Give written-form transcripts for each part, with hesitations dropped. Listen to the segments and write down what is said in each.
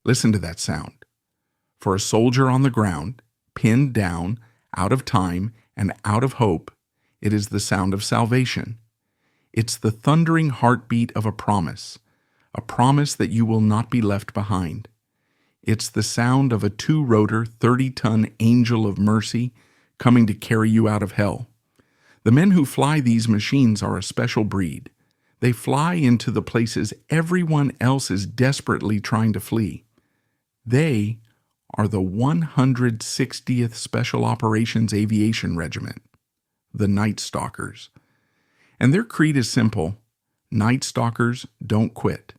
Listen to that sound. For a soldier on the ground, pinned down, out of time, and out of hope, it is the sound of salvation. It's the thundering heartbeat of a promise that you will not be left behind. It's the sound of a two-rotor, 30-ton angel of mercy coming to carry you out of hell. The men who fly these machines are a special breed. They fly into the places everyone else is desperately trying to flee. They are the 160th Special Operations Aviation Regiment, the Night Stalkers. And their creed is simple: Night Stalkers don't quit.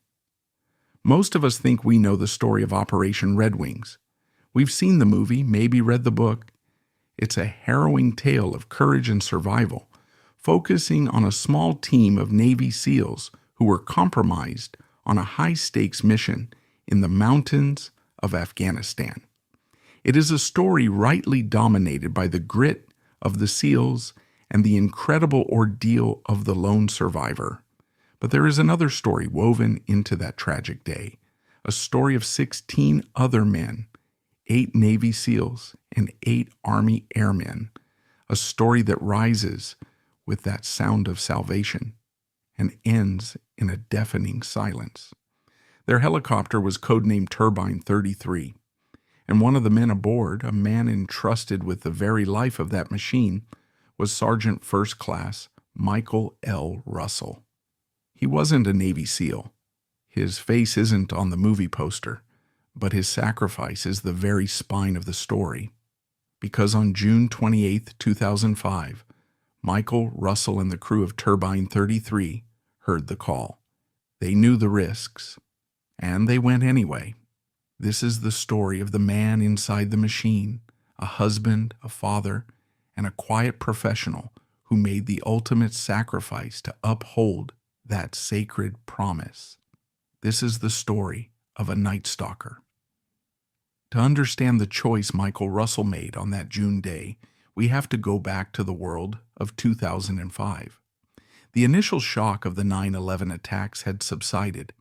Most of us think we know the story of Operation Red Wings. We've seen the movie, maybe read the book. It's a harrowing tale of courage and survival, focusing on a small team of Navy SEALs who were compromised on a high-stakes mission in the mountains of Afghanistan. It is a story rightly dominated by the grit of the SEALs and the incredible ordeal of the lone survivor. But there is another story woven into that tragic day, a story of 16 other men, 8 Navy SEALs, and 8 Army airmen, a story that rises with that sound of salvation and ends in a deafening silence. Their helicopter was codenamed Turbine 33, and one of the men aboard, a man entrusted with the very life of that machine, was Sergeant First Class Michael L. Russell. He wasn't a Navy SEAL. His face isn't on the movie poster, but his sacrifice is the very spine of the story. Because on June 28, 2005, Michael, Russell, and the crew of Turbine 33 heard the call. They knew the risks, and they went anyway. This is the story of the man inside the machine, a husband, a father, and a quiet professional who made the ultimate sacrifice to uphold that sacred promise. This is the story of a Night Stalker. To understand the choice Michael Russell made on that June day, we have to go back to the world of 2005. The initial shock of the 9/11 attacks had subsided,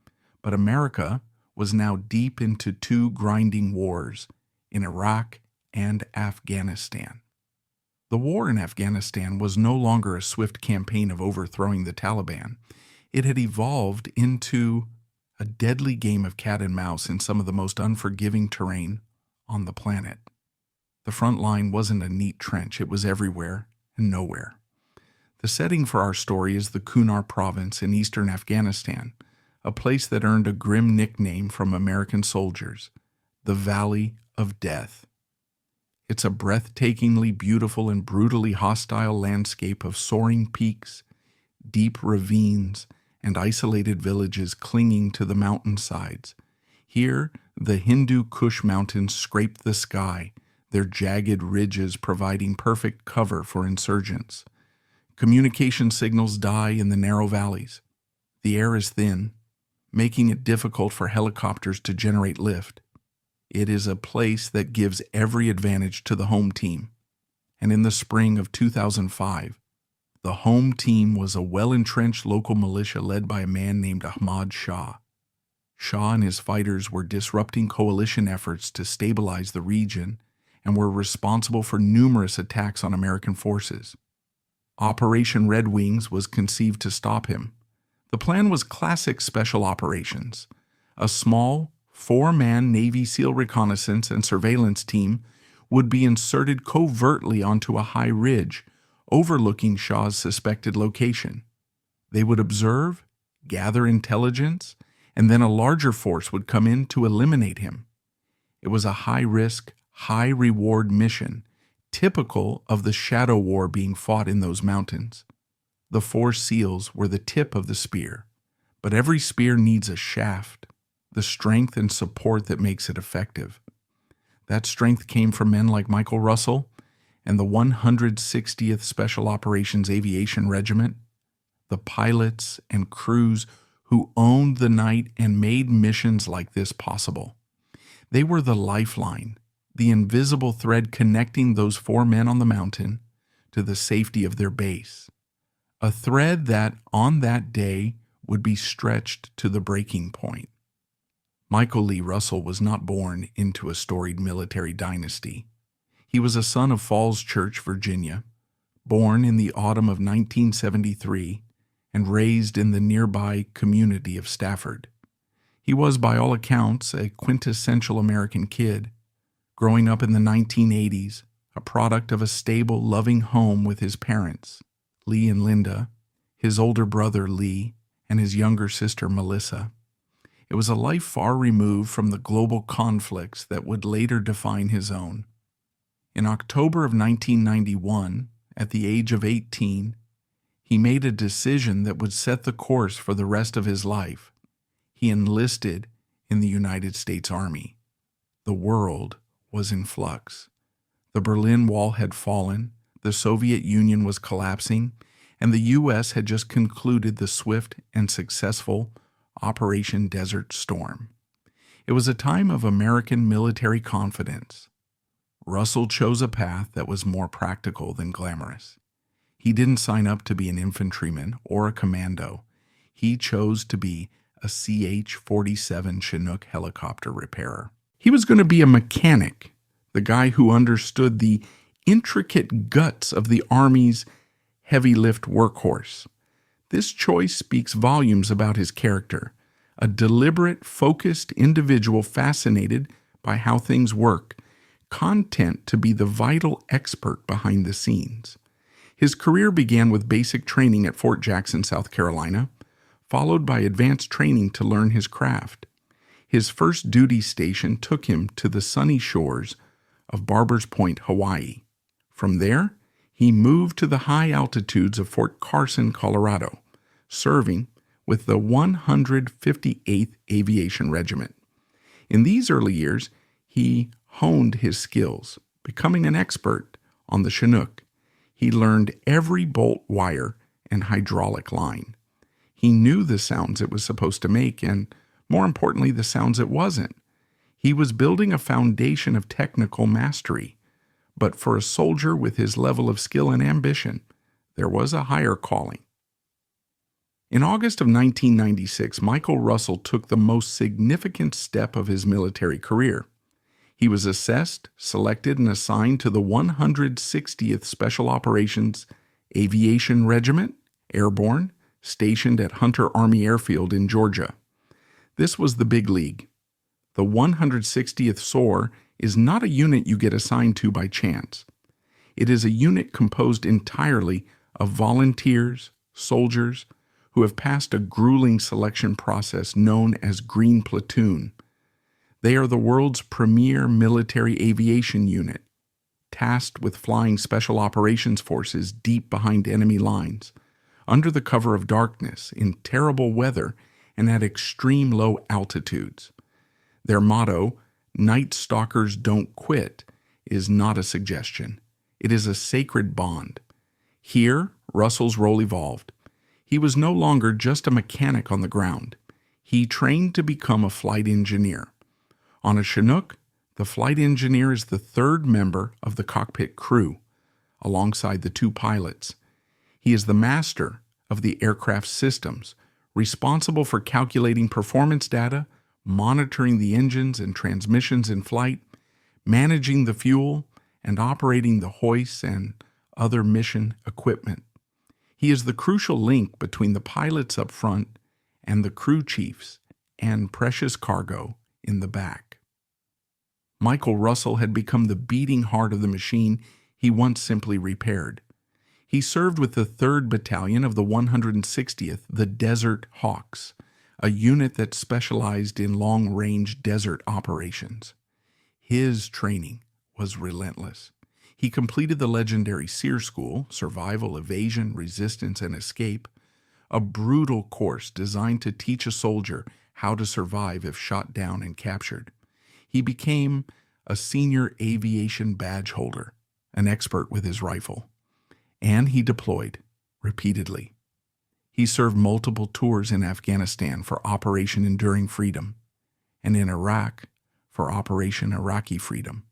but America was now deep into 2 grinding wars in Iraq and Afghanistan. The war in Afghanistan was no longer a swift campaign of overthrowing the Taliban. It had evolved into a deadly game of cat and mouse in some of the most unforgiving terrain on the planet. The front line wasn't a neat trench, it was everywhere and nowhere. The setting for our story is the Kunar province in eastern Afghanistan, a place that earned a grim nickname from American soldiers, the Valley of Death. It's a breathtakingly beautiful and brutally hostile landscape of soaring peaks, deep ravines, and isolated villages clinging to the mountainsides. Here, the Hindu Kush Mountains scrape the sky, their jagged ridges providing perfect cover for insurgents. Communication signals die in the narrow valleys. The air is thin, making it difficult for helicopters to generate lift. It is a place that gives every advantage to the home team. And in the spring of 2005, the home team was a well-entrenched local militia led by a man named Ahmad Shah. Shah and his fighters were disrupting coalition efforts to stabilize the region and were responsible for numerous attacks on American forces. Operation Red Wings was conceived to stop him. The plan was classic special operations. A small, 4-man Navy SEAL reconnaissance and surveillance team would be inserted covertly onto a high ridge overlooking Shah's suspected location. They would observe, gather intelligence, and then a larger force would come in to eliminate him. It was a high-risk, high-reward mission, typical of the shadow war being fought in those mountains. The 4 SEALs were the tip of the spear, but every spear needs a shaft, the strength and support that makes it effective. That strength came from men like Michael Russell and the 160th Special Operations Aviation Regiment, the pilots and crews who owned the night and made missions like this possible. They were the lifeline, the invisible thread connecting those 4 men on the mountain to the safety of their base. A thread that, on that day, would be stretched to the breaking point. Michael Lee Russell was not born into a storied military dynasty. He was a son of Falls Church, Virginia, born in the autumn of 1973 and raised in the nearby community of Stafford. He was, by all accounts, a quintessential American kid, growing up in the 1980s, a product of a stable, loving home with his parents, Lee and Linda, his older brother Lee, and his younger sister Melissa. It was a life far removed from the global conflicts that would later define his own. In October of 1991, at the age of 18, he made a decision that would set the course for the rest of his life. He enlisted in the United States Army. The world was in flux. The Berlin Wall had fallen, the Soviet Union was collapsing, and the U.S. had just concluded the swift and successful Operation Desert Storm. It was a time of American military confidence. Russell chose a path that was more practical than glamorous. He didn't sign up to be an infantryman or a commando. He chose to be a CH-47 Chinook helicopter repairer. He was going to be a mechanic, the guy who understood the intricate guts of the Army's heavy-lift workhorse. This choice speaks volumes about his character, a deliberate, focused individual fascinated by how things work, content to be the vital expert behind the scenes. His career began with basic training at Fort Jackson, South Carolina, followed by advanced training to learn his craft. His first duty station took him to the sunny shores of Barbers Point, Hawaii. From there, he moved to the high altitudes of Fort Carson, Colorado, serving with the 158th Aviation Regiment. In these early years, he honed his skills, becoming an expert on the Chinook. He learned every bolt wire and hydraulic line. He knew the sounds it was supposed to make and, more importantly, the sounds it wasn't. He was building a foundation of technical mastery. But for a soldier with his level of skill and ambition, there was a higher calling. In August of 1996, Michael Russell took the most significant step of his military career. He was assessed, selected, and assigned to the 160th Special Operations Aviation Regiment, Airborne, stationed at Hunter Army Airfield in Georgia. This was the big league. The 160th SOAR is not a unit you get assigned to by chance. It is a unit composed entirely of volunteers, soldiers, who have passed a grueling selection process known as Green Platoon. They are the world's premier military aviation unit, tasked with flying special operations forces deep behind enemy lines, under the cover of darkness, in terrible weather, and at extreme low altitudes. Their motto, "Night Stalkers Don't Quit," is not a suggestion. It is a sacred bond. Here, Russell's role evolved. He was no longer just a mechanic on the ground. He trained to become a flight engineer. On a Chinook, the flight engineer is the third member of the cockpit crew, alongside the two pilots. He is the master of the aircraft systems, responsible for calculating performance data, monitoring the engines and transmissions in flight, managing the fuel, and operating the hoists and other mission equipment. He is the crucial link between the pilots up front and the crew chiefs and precious cargo in the back. Michael Russell had become the beating heart of the machine he once simply repaired. He served with the 3rd Battalion of the 160th, the Desert Hawks, a unit that specialized in long-range desert operations. His training was relentless. He completed the legendary SEER School, Survival, Evasion, Resistance, and Escape, a brutal course designed to teach a soldier how to survive if shot down and captured. He became a senior aviation badge holder, an expert with his rifle. And he deployed, repeatedly. He served multiple tours in Afghanistan for Operation Enduring Freedom, and in Iraq for Operation Iraqi Freedom.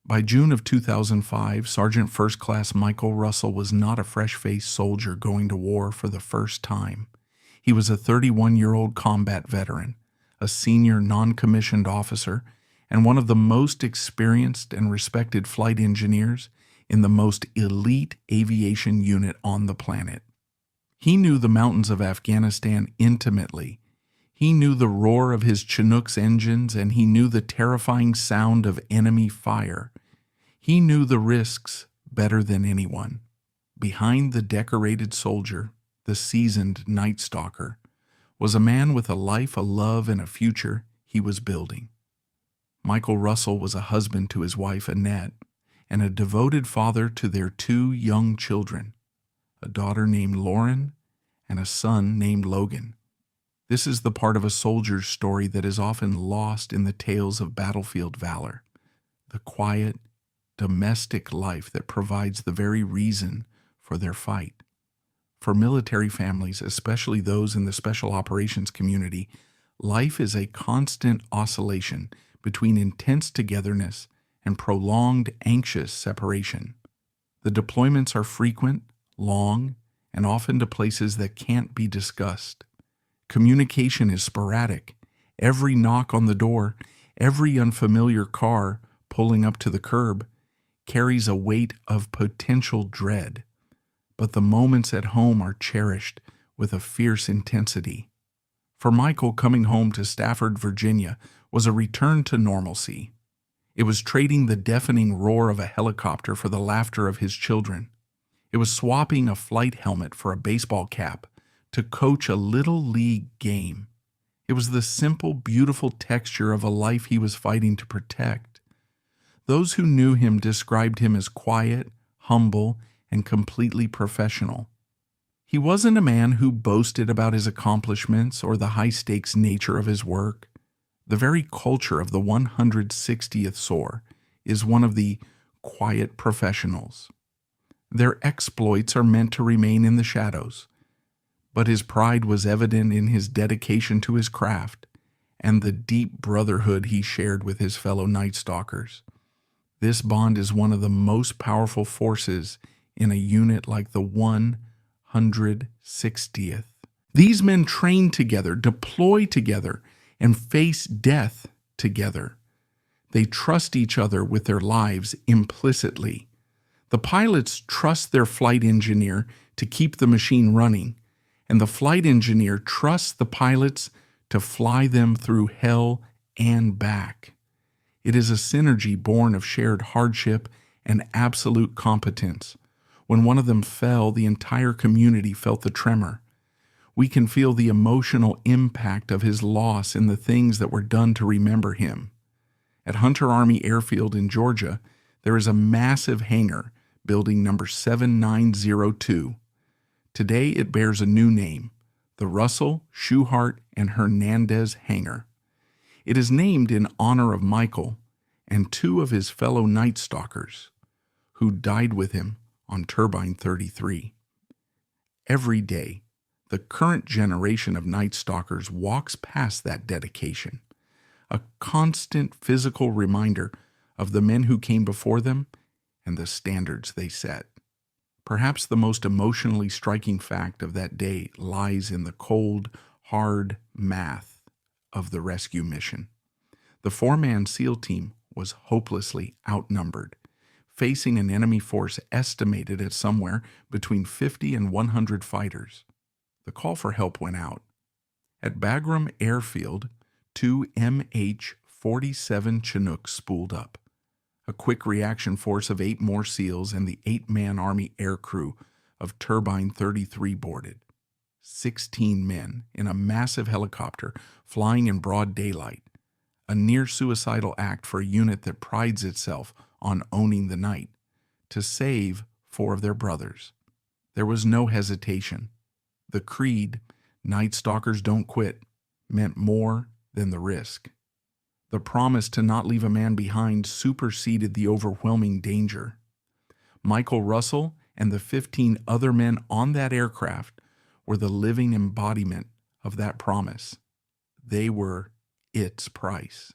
By June of 2005, Sergeant First Class Michael Russell was not a fresh-faced soldier going to war for the first time. He was a 31-year-old combat veteran, a senior non-commissioned officer, and one of the most experienced and respected flight engineers in the most elite aviation unit on the planet. He knew the mountains of Afghanistan intimately. He knew the roar of his Chinook's engines, and he knew the terrifying sound of enemy fire. He knew the risks better than anyone. Behind the decorated soldier, the seasoned night stalker, was a man with a life, a love, and a future he was building. Michael Russell was a husband to his wife Annette, and a devoted father to their 2 young children, a daughter named Lauren and a son named Logan. This is the part of a soldier's story that is often lost in the tales of battlefield valor, the quiet, domestic life that provides the very reason for their fight. For military families, especially those in the special operations community, life is a constant oscillation between intense togetherness and prolonged anxious separation. The deployments are frequent, long, and often to places that can't be discussed. Communication is sporadic. Every knock on the door, every unfamiliar car pulling up to the curb carries a weight of potential dread. But the moments at home are cherished with a fierce intensity. For Michael, coming home to Stafford, Virginia, was a return to normalcy. It was trading the deafening roar of a helicopter for the laughter of his children. It was swapping a flight helmet for a baseball cap to coach a little league game. It was the simple, beautiful texture of a life he was fighting to protect. Those who knew him described him as quiet, humble, and completely professional. He wasn't a man who boasted about his accomplishments or the high-stakes nature of his work. The very culture of the 160th SOAR is one of the quiet professionals. Their exploits are meant to remain in the shadows, but his pride was evident in his dedication to his craft and the deep brotherhood he shared with his fellow Night Stalkers. This bond is one of the most powerful forces in a unit like the 160th. These men train together, deploy together, and face death together. They trust each other with their lives implicitly. The pilots trust their flight engineer to keep the machine running, and the flight engineer trusts the pilots to fly them through hell and back. It is a synergy born of shared hardship and absolute competence. When one of them fell, the entire community felt the tremor. We can feel the emotional impact of his loss in the things that were done to remember him. At Hunter Army Airfield in Georgia, there is a massive hangar, building number 7902. Today it bears a new name, the Russell, Schuhart, and Hernandez Hangar. It is named in honor of Michael and 2 of his fellow Night Stalkers who died with him on Turbine 33. Every day, the current generation of Night Stalkers walks past that dedication, a constant physical reminder of the men who came before them and the standards they set. Perhaps the most emotionally striking fact of that day lies in the cold, hard math of the rescue mission. The 4-man SEAL team was hopelessly outnumbered, facing an enemy force estimated at somewhere between 50 and 100 fighters. The call for help went out. At Bagram Airfield, 2 MH-47 Chinooks spooled up. A quick reaction force of 8 more SEALs and the 8-man Army air crew of Turbine 33 boarded. 16 men in a massive helicopter flying in broad daylight, a near-suicidal act for a unit that prides itself on owning the night, to save 4 of their brothers. There was no hesitation. The creed, Night Stalkers Don't Quit, meant more than the risk. The promise to not leave a man behind superseded the overwhelming danger. Michael Russell and the 15 other men on that aircraft were the living embodiment of that promise. They were its price.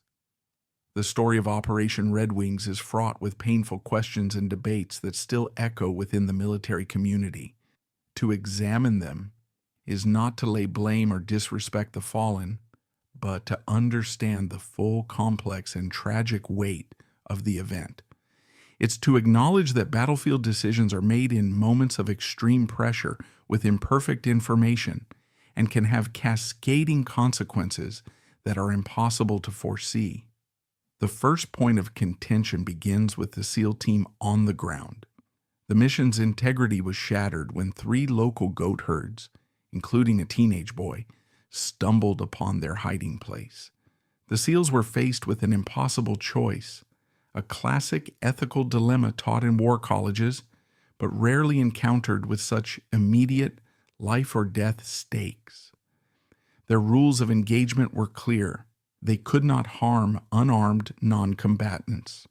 The story of Operation Red Wings is fraught with painful questions and debates that still echo within the military community. To examine them is not to lay blame or disrespect the fallen, but to understand the full, complex, and tragic weight of the event. It's to acknowledge that battlefield decisions are made in moments of extreme pressure with imperfect information and can have cascading consequences that are impossible to foresee. The first point of contention begins with the SEAL team on the ground. The mission's integrity was shattered when 3 local goat herds, including a teenage boy, stumbled upon their hiding place. The SEALs were faced with an impossible choice, a classic ethical dilemma taught in war colleges, but rarely encountered with such immediate life or death stakes. Their rules of engagement were clear. They could not harm unarmed non-combatants.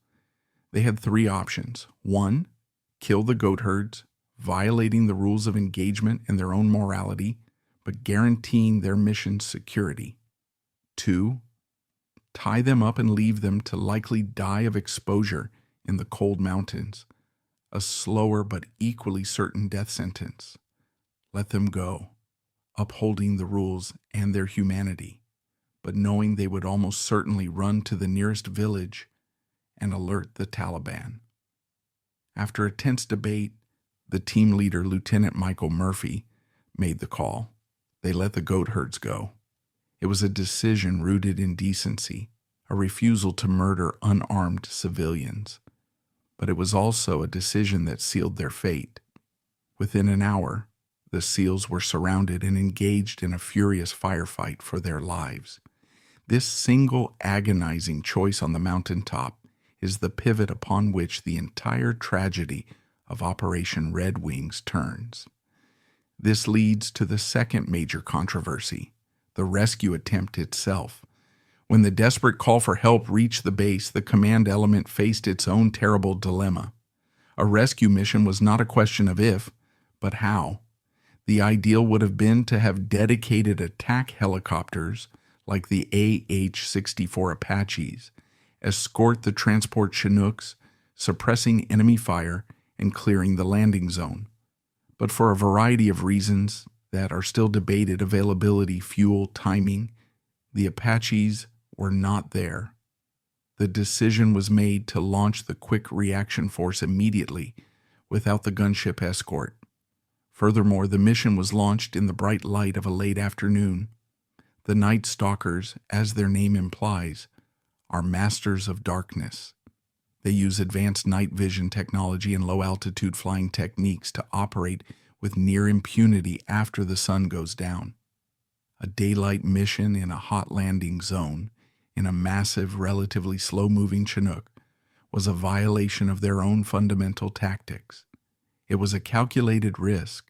They had 3 options. 1, kill the goat herds, violating the rules of engagement and their own morality, but guaranteeing their mission's security. 2, tie them up and leave them to likely die of exposure in the cold mountains, a slower but equally certain death sentence. Let them go, upholding the rules and their humanity, but knowing they would almost certainly run to the nearest village and alert the Taliban. After a tense debate, the team leader, Lieutenant Michael Murphy, made the call. They let the goat herds go. It was a decision rooted in decency, a refusal to murder unarmed civilians. But it was also a decision that sealed their fate. Within an hour, the SEALs were surrounded and engaged in a furious firefight for their lives. This single agonizing choice on the mountaintop is the pivot upon which the entire tragedy of Operation Red Wings turns. This leads to the second major controversy, the rescue attempt itself. When the desperate call for help reached the base, the command element faced its own terrible dilemma. A rescue mission was not a question of if, but how. The ideal would have been to have dedicated attack helicopters like the AH-64 Apaches escort the transport Chinooks, suppressing enemy fire and clearing the landing zone. But for a variety of reasons that are still debated, availability, fuel, timing, the Apaches were not there. The decision was made to launch the Quick Reaction Force immediately without the gunship escort. Furthermore, the mission was launched in the bright light of a late afternoon. The Night Stalkers, as their name implies, are masters of darkness. They use advanced night vision technology and low-altitude flying techniques to operate with near impunity after the sun goes down. A daylight mission in a hot landing zone, in a massive, relatively slow-moving Chinook, was a violation of their own fundamental tactics. It was a calculated risk,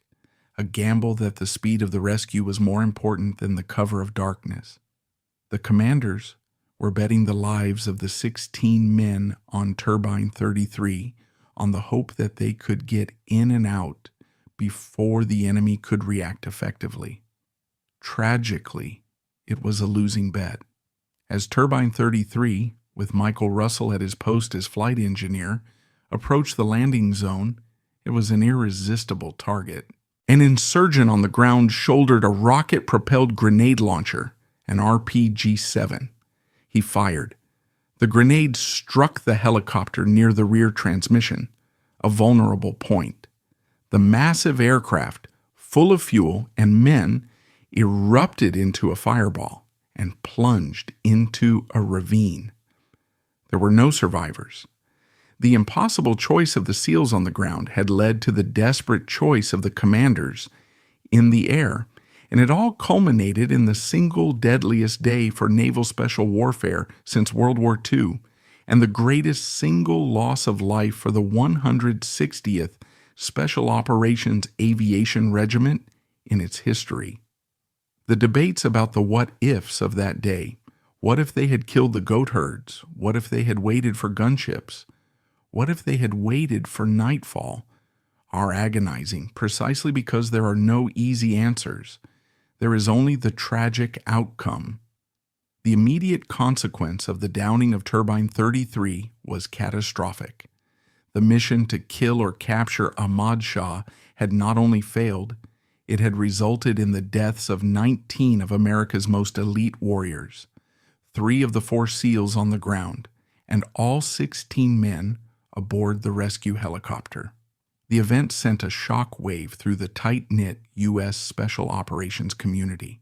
a gamble that the speed of the rescue was more important than the cover of darkness. The commanders were betting the lives of the 16 men on Turbine 33 on the hope that they could get in and out before the enemy could react effectively. Tragically, it was a losing bet. As Turbine 33, with Michael Russell at his post as flight engineer, approached the landing zone, it was an irresistible target. An insurgent on the ground shouldered a rocket-propelled grenade launcher, an RPG-7. He fired. The grenade struck the helicopter near the rear transmission, a vulnerable point. The massive aircraft, full of fuel and men, erupted into a fireball and plunged into a ravine. There were no survivors. The impossible choice of the SEALs on the ground had led to the desperate choice of the commanders in the air, and it all culminated in the single deadliest day for naval special warfare since World War II, and the greatest single loss of life for the 160th Special Operations Aviation Regiment in its history. The debates about the what-ifs of that day, what if they had killed the goat herds, what if they had waited for gunships, what if they had waited for nightfall, are agonizing precisely because there are no easy answers. There is only the tragic outcome. The immediate consequence of the downing of Turbine 33 was catastrophic. The mission to kill or capture Ahmad Shah had not only failed, it had resulted in the deaths of 19 of America's most elite warriors. 3 of the 4 SEALs on the ground, and all 16 men aboard the rescue helicopter. The event sent a shock wave through the tight-knit U.S. Special Operations community.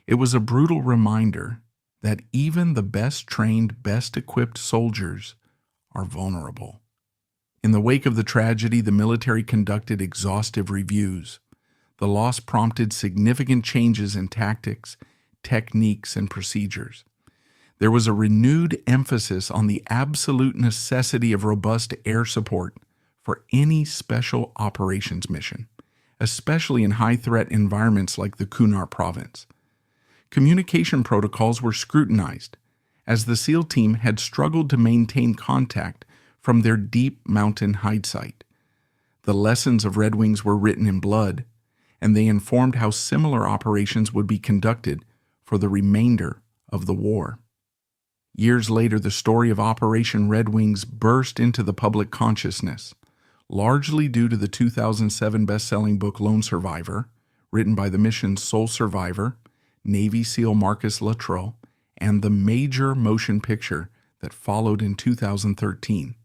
It was a brutal reminder that even the best-trained, best-equipped soldiers are vulnerable. In the wake of the tragedy, the military conducted exhaustive reviews. The loss prompted significant changes in tactics, techniques, and procedures. There was a renewed emphasis on the absolute necessity of robust air support for any special operations mission, especially in high-threat environments like the Kunar province. Communication protocols were scrutinized, as the SEAL team had struggled to maintain contact from their deep mountain hide site. The lessons of Red Wings were written in blood, and they informed how similar operations would be conducted for the remainder of the war. Years later, the story of Operation Red Wings burst into the public consciousness, largely due to the 2007 best-selling book Lone Survivor, written by the mission's sole survivor, Navy SEAL Marcus Luttrell, and the major motion picture that followed in 2013.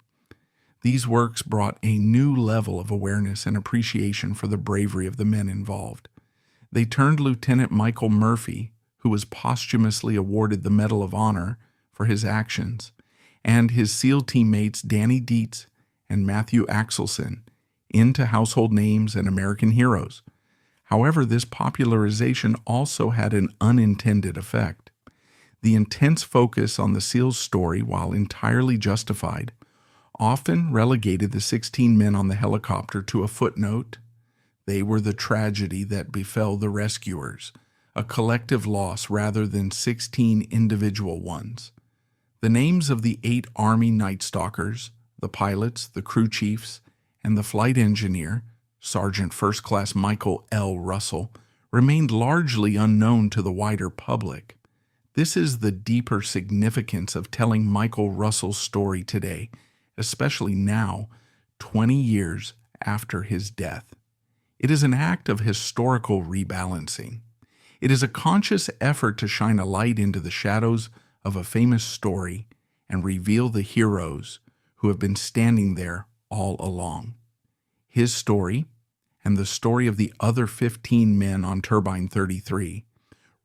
These works brought a new level of awareness and appreciation for the bravery of the men involved. They turned Lieutenant Michael Murphy, who was posthumously awarded the Medal of Honor for his actions, and his SEAL teammates Danny Dietz and Matthew Axelson into household names and American heroes. However, this popularization also had an unintended effect. The intense focus on the SEAL's story, while entirely justified, often relegated the 16 men on the helicopter to a footnote. They were the tragedy that befell the rescuers, a collective loss rather than 16 individual ones. The names of the 8 Army Night Stalkers, the pilots, the crew chiefs, and the flight engineer, Sergeant First Class Michael L. Russell, remained largely unknown to the wider public. This is the deeper significance of telling Michael Russell's story today, especially now, 20 years after his death. It is an act of historical rebalancing. It is a conscious effort to shine a light into the shadows of a famous story and reveal the heroes who have been standing there all along. His story, and the story of the other 15 men on Turbine 33,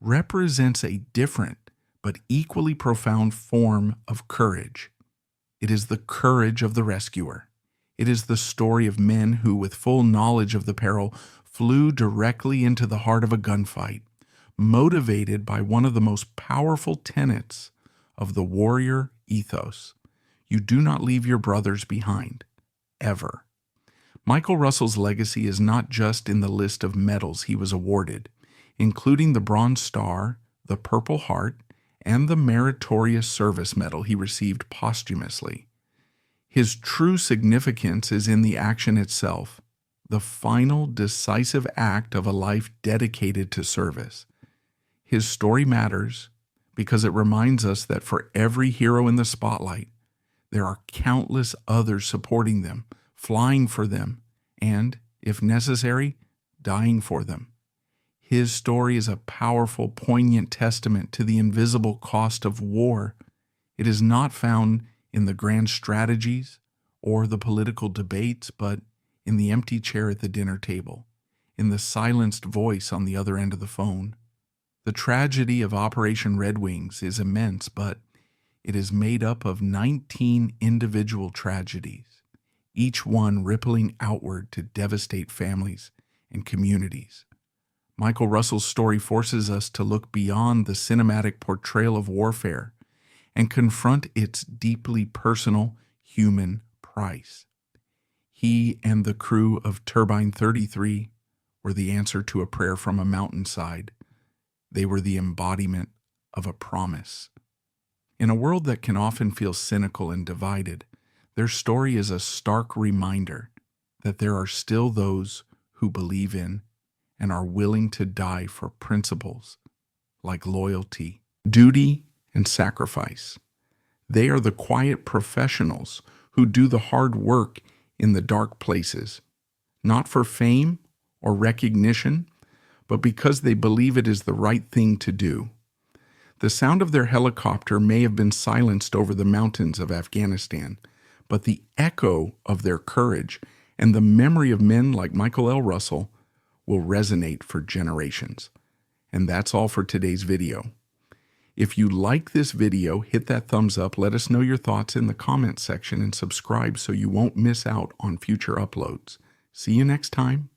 represents a different but equally profound form of courage. It is the courage of the rescuer. It is the story of men who, with full knowledge of the peril, flew directly into the heart of a gunfight, motivated by one of the most powerful tenets of the warrior ethos. You do not leave your brothers behind, ever. Michael Russell's legacy is not just in the list of medals he was awarded, including the Bronze Star, the Purple Heart, and the Meritorious Service Medal he received posthumously. His true significance is in the action itself, the final decisive act of a life dedicated to service. His story matters because it reminds us that for every hero in the spotlight, there are countless others supporting them, flying for them, and, if necessary, dying for them. His story is a powerful, poignant testament to the invisible cost of war. It is not found in the grand strategies or the political debates, but in the empty chair at the dinner table, in the silenced voice on the other end of the phone. The tragedy of Operation Red Wings is immense, but it is made up of 19 individual tragedies, each one rippling outward to devastate families and communities. Michael Russell's story forces us to look beyond the cinematic portrayal of warfare and confront its deeply personal human price. He and the crew of Turbine 33 were the answer to a prayer from a mountainside. They were the embodiment of a promise. In a world that can often feel cynical and divided, their story is a stark reminder that there are still those who believe in and are willing to die for principles like loyalty, duty, and sacrifice. They are the quiet professionals who do the hard work in the dark places, not for fame or recognition, but because they believe it is the right thing to do. The sound of their helicopter may have been silenced over the mountains of Afghanistan, but the echo of their courage and the memory of men like Michael L. Russell will resonate for generations. And that's all for today's video. If you like this video, hit that thumbs up, let us know your thoughts in the comments section, and subscribe so you won't miss out on future uploads. See you next time.